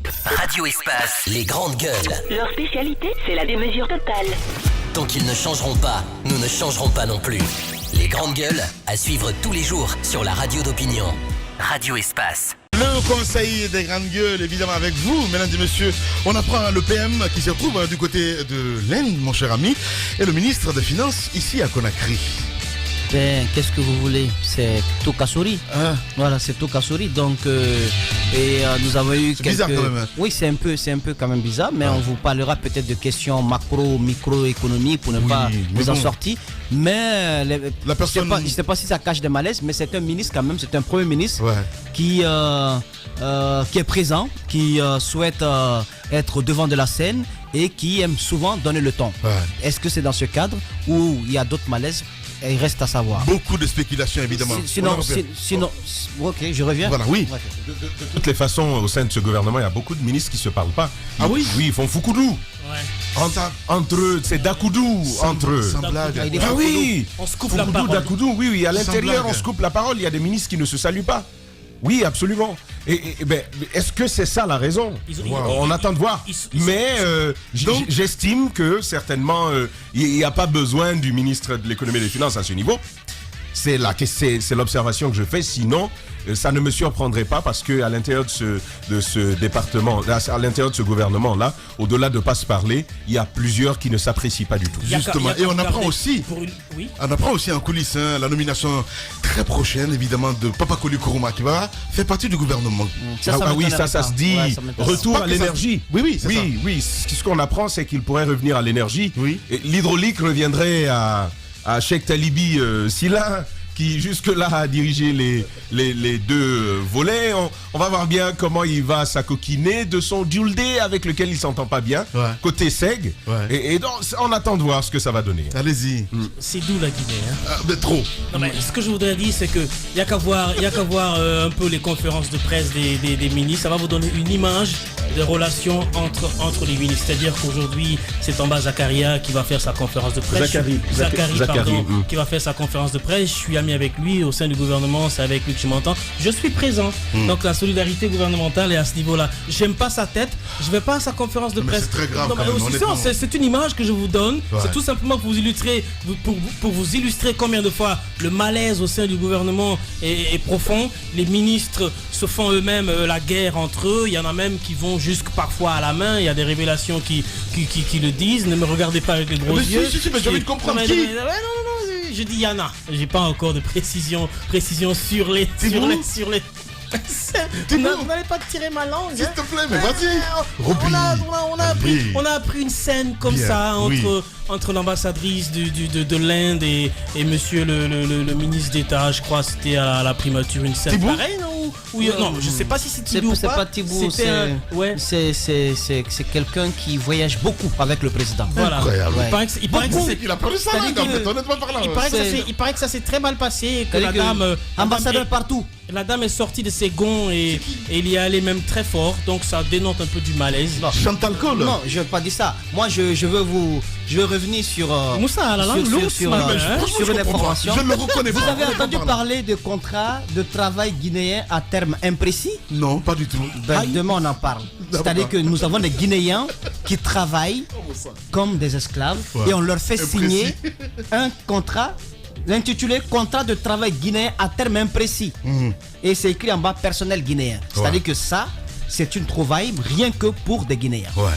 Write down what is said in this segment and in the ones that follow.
Radio Espace, les grandes gueules. Leur spécialité, c'est la démesure totale. Tant qu'ils ne changeront pas, nous ne changerons pas non plus. Les grandes gueules, à suivre tous les jours sur la radio d'opinion. Radio Espace. Le conseil des grandes gueules, évidemment avec vous, mesdames et messieurs. On apprend le PM qui se retrouve du côté de l'Inde, mon cher ami, et le ministre des Finances ici à Conakry. Ben, qu'est-ce que vous voulez? C'est Tokassori. Ah. Voilà, c'est Tokassori. Donc, nous avons eu quelques... bizarre quand même. Hein. Oui, c'est un peu quand même bizarre, mais on vous parlera peut-être de questions macro, microéconomiques pour ne pas vous en sortir. Mais la personne... je ne sais pas si ça cache des malaises, mais c'est un ministre quand même, c'est un premier ministre qui est présent, qui souhaite être devant de la scène et qui aime souvent donner le ton. Ouais. Est-ce que c'est dans ce cadre ou il y a d'autres malaises? Il reste à savoir. Beaucoup de spéculations, évidemment. Sinon, ok, je reviens. Voilà, oui. De toutes les façons, au sein de ce gouvernement, il y a beaucoup de ministres qui ne se parlent pas. Ah oui? Oui, ils font foukoudou. Ouais. Entre eux, c'est dakoudou entre eux. Sans blague. Ah oui, on se coupe la parole. Dakoudou, oui, à l'intérieur, on se coupe la parole. Il y a des ministres qui ne se saluent pas. Oui, absolument. Ben, est-ce que c'est ça la raison? On attend de voir. Mais j'estime que certainement, il n'y a pas besoin du ministre de l'économie et des finances à ce niveau. C'est l'observation que je fais. Sinon, ça ne me surprendrait pas parce qu'à l'intérieur de ce département, à l'intérieur de ce gouvernement-là, au-delà de ne pas se parler, il y a plusieurs qui ne s'apprécient pas du tout. Justement. Et on apprend aussi, on apprend aussi en coulisses la nomination très prochaine, évidemment, de Papakoli Kourouma qui va faire partie du gouvernement. Ça se dit. Ouais, retour à l'énergie. Oui, ce qu'on apprend, c'est qu'il pourrait revenir à l'énergie. Oui. L'hydraulique reviendrait à Cheikh Talibi Silla, qui jusque-là a dirigé les deux volets. On va voir bien comment il va s'acoquiner de son Djouldé avec lequel il ne s'entend pas bien, côté SEG. Ouais. Et donc, on attend de voir ce que ça va donner. Allez-y. C'est d'où la Guinée, hein? Mais trop. Non, mais ce que je voudrais dire, c'est qu'il n'y a qu'à voir, un peu les conférences de presse des ministres. Ça va vous donner une image de relation entre les ministres. C'est-à-dire qu'aujourd'hui, c'est Tamba Zakaria qui va faire sa conférence de presse. Zachary, qui va faire sa conférence de presse. Je suis ami avec lui au sein du gouvernement, c'est avec lui que je m'entends. Je suis présent. Donc la solidarité gouvernementale est à ce niveau-là. J'aime pas sa tête, je vais pas à sa conférence de presse. C'est très grave. C'est une image que je vous donne. Ouais. C'est tout simplement pour vous illustrer combien de fois le malaise au sein du gouvernement est profond. Les ministres se font eux-mêmes la guerre entre eux. Il y en a même qui vont jusque parfois à la main. Il y a des révélations qui le disent. Ne me regardez pas avec les gros yeux. Mais j'ai envie de comprendre qui. Je dis Yana. J'ai pas encore de précision sur les. Vous n'allez pas tirer ma langue. S'il te plaît, mais vas-y. On a appris une scène comme ça entre l'ambassadrice de l'Inde et monsieur le ministre d'État. Je crois c'était à la primature, une scène pareille, non? Non, je sais pas si c'est Tibou. C'est pas Tibou, c'est quelqu'un qui voyage beaucoup avec le président. Voilà. Incroyable. Il paraît que il paraît que ça s'est très mal passé et que la dame ambassadeur partout. La dame est sortie de ses gonds et il y est allé même très fort, donc ça dénote un peu du malaise. Non, Chantal Cole. Non, je n'ai pas dit ça. Moi, je veux revenir sur Moussa, la langue sur une information. Je ne le reconnais pas. Vous avez entendu parler de contrat de travail guinéen à terme imprécis? Non, pas du tout. Demain, on en parle. C'est-à-dire que nous avons des Guinéens qui travaillent comme des esclaves et on leur fait signer un contrat l'intitulé contrat de travail guinéen à terme imprécis. Et c'est écrit en bas personnel guinéen. C'est-à-dire que ça, c'est une trouvaille rien que pour des Guinéens. Ouais.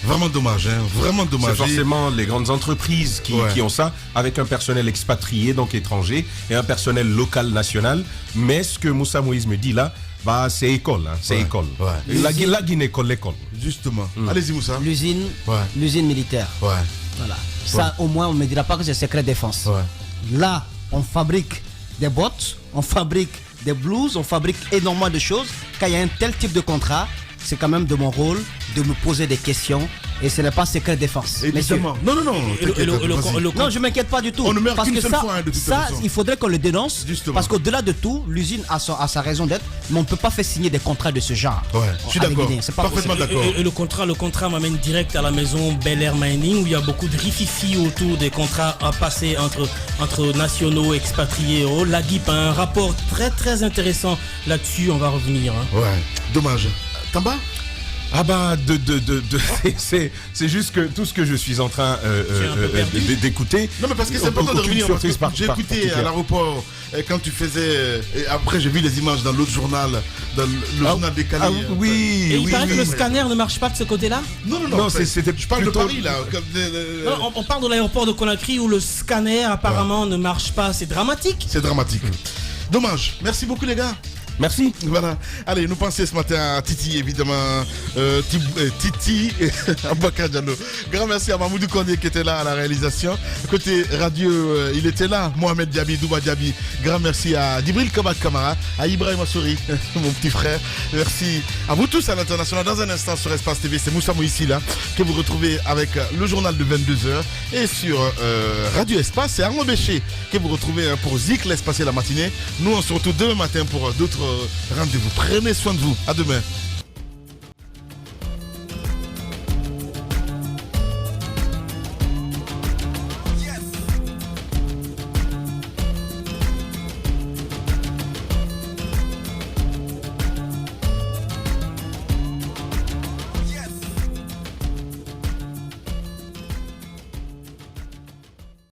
Vraiment dommage, hein. Vraiment dommage. C'est forcément les grandes entreprises qui ont ça, avec un personnel expatrié, donc étranger, et un personnel local, national. Mais ce que Moussa Moïse me dit là, c'est école, hein. C'est école. Ouais. La Guinée école, l'école. Justement. Allez-y Moussa. L'usine militaire. Ouais. Voilà. Ça, au moins, on ne me dira pas que c'est secret défense. Ouais. Là, on fabrique des bottes, on fabrique des blouses, on fabrique énormément de choses. Quand il y a un tel type de contrat, c'est quand même de mon rôle de me poser des questions. Et ce n'est pas secret défense. Évidemment. Non. Non, je ne m'inquiète pas du tout. On ne meurt parce qu'une que seule fois, de toute façon. Il faudrait qu'on le dénonce. Justement. Parce qu'au-delà de tout, l'usine a sa raison d'être. Mais on ne peut pas faire signer des contrats de ce genre. Ouais, je suis d'accord. Parfaitement d'accord. Et le contrat m'amène direct à la maison Bel Air Mining où il y a beaucoup de rififi autour des contrats à passer entre nationaux, expatriés. La GIP a un rapport très très intéressant là-dessus. On va revenir. Ouais, dommage. Tamba? Ah bah c'est juste que tout ce que je suis en train d'écouter. Non mais parce que c'est important de revenir. J'ai écouté à l'aéroport quand tu faisais. Et après j'ai vu les images dans l'autre journal, dans le journal décalé. Ah, oui. Et il paraît que le scanner ne marche pas de ce côté-là. Non, c'était. Je parle de Paris là. Non, on parle de l'aéroport de Conakry où le scanner apparemment ne marche pas. C'est dramatique. C'est dramatique. Dommage. Merci beaucoup les gars. Merci. Voilà. Allez, nous pensons ce matin à Titi, évidemment. Titi Aboubacar Diallo. Grand merci à Mamoudou Kondé qui était là à la réalisation. Côté radio, il était là. Mohamed Diaby, Douba Diaby. Grand merci à Djibril Kabak Kamara, à Ibrahim Assouri, mon petit frère. Merci à vous tous à l'international. Dans un instant sur Espace TV, c'est Moussa Moïsi là, que vous retrouvez avec le journal de 22h. Et sur Radio Espace, c'est Arnaud Béché que vous retrouvez pour Zik, l'espace et la matinée. Nous, on se retrouve demain matin pour d'autres rendez-vous. Prenez soin de vous. À demain.